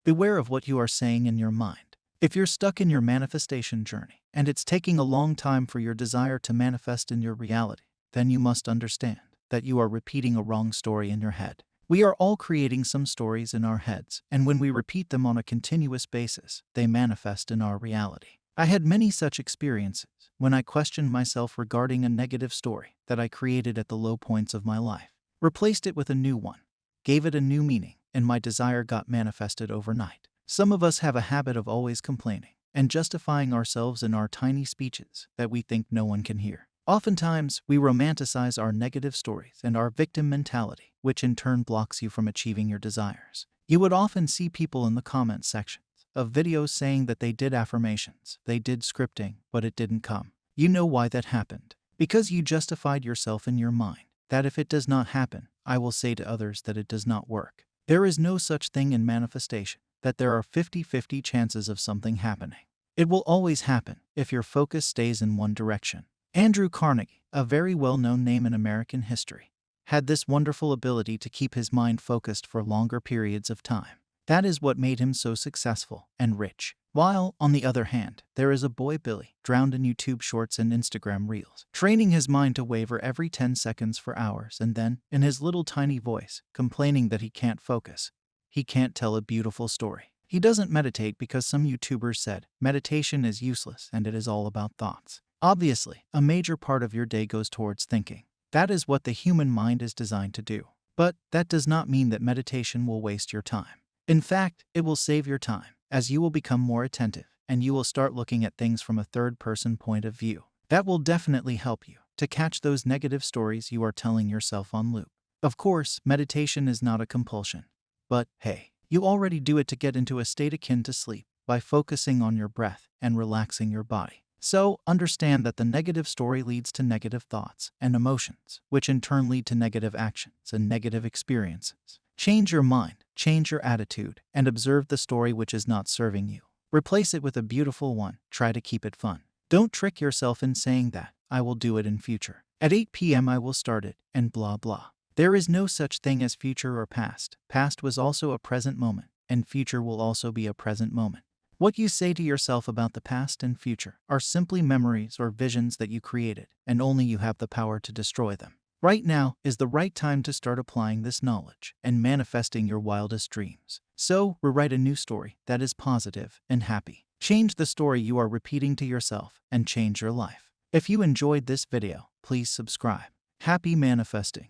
Beware of what you are saying in your mind. If you're stuck in your manifestation journey and it's taking a long time for your desire to manifest in your reality, then you must understand that you are repeating a wrong story in your head. We are all creating some stories in our heads, and when we repeat them on a continuous basis, they manifest in our reality. I had many such experiences when I questioned myself regarding a negative story that I created at the low points of my life, replaced it with a new one, gave it a new meaning, and my desire got manifested overnight. Some of us have a habit of always complaining and justifying ourselves in our tiny speeches that we think no one can hear. Oftentimes, we romanticize our negative stories and our victim mentality, which in turn blocks you from achieving your desires. You would often see people in the comment sections of videos saying that they did affirmations, they did scripting, but it didn't come. You know why that happened. Because you justified yourself in your mind that if it does not happen, I will say to others that it does not work. There is no such thing in manifestation, that there are 50-50 chances of something happening. It will always happen if your focus stays in one direction. Andrew Carnegie, a very well-known name in American history, had this wonderful ability to keep his mind focused for longer periods of time. That is what made him so successful and rich. While, on the other hand, there is a boy Billy, drowned in YouTube Shorts and Instagram Reels, training his mind to waver every 10 seconds for hours and then, in his little tiny voice, complaining that he can't focus. He can't tell a beautiful story. He doesn't meditate because some YouTubers said meditation is useless and it is all about thoughts. Obviously, a major part of your day goes towards thinking. That is what the human mind is designed to do. But that does not mean that meditation will waste your time. In fact, it will save your time, as you will become more attentive and you will start looking at things from a third-person point of view. That will definitely help you to catch those negative stories you are telling yourself on loop. Of course, meditation is not a compulsion. But, hey, you already do it to get into a state akin to sleep by focusing on your breath and relaxing your body. So, understand that the negative story leads to negative thoughts and emotions, which in turn lead to negative actions and negative experiences. Change your mind, change your attitude, and observe the story which is not serving you. Replace it with a beautiful one. Try to keep it fun. Don't trick yourself in saying that, I will do it in future. At 8 p.m. I will start it, and blah blah. There is no such thing as future or past. Past was also a present moment, and future will also be a present moment. What you say to yourself about the past and future are simply memories or visions that you created, and only you have the power to destroy them. Right now is the right time to start applying this knowledge and manifesting your wildest dreams. So, rewrite a new story that is positive and happy. Change the story you are repeating to yourself and change your life. If you enjoyed this video, please subscribe. Happy manifesting!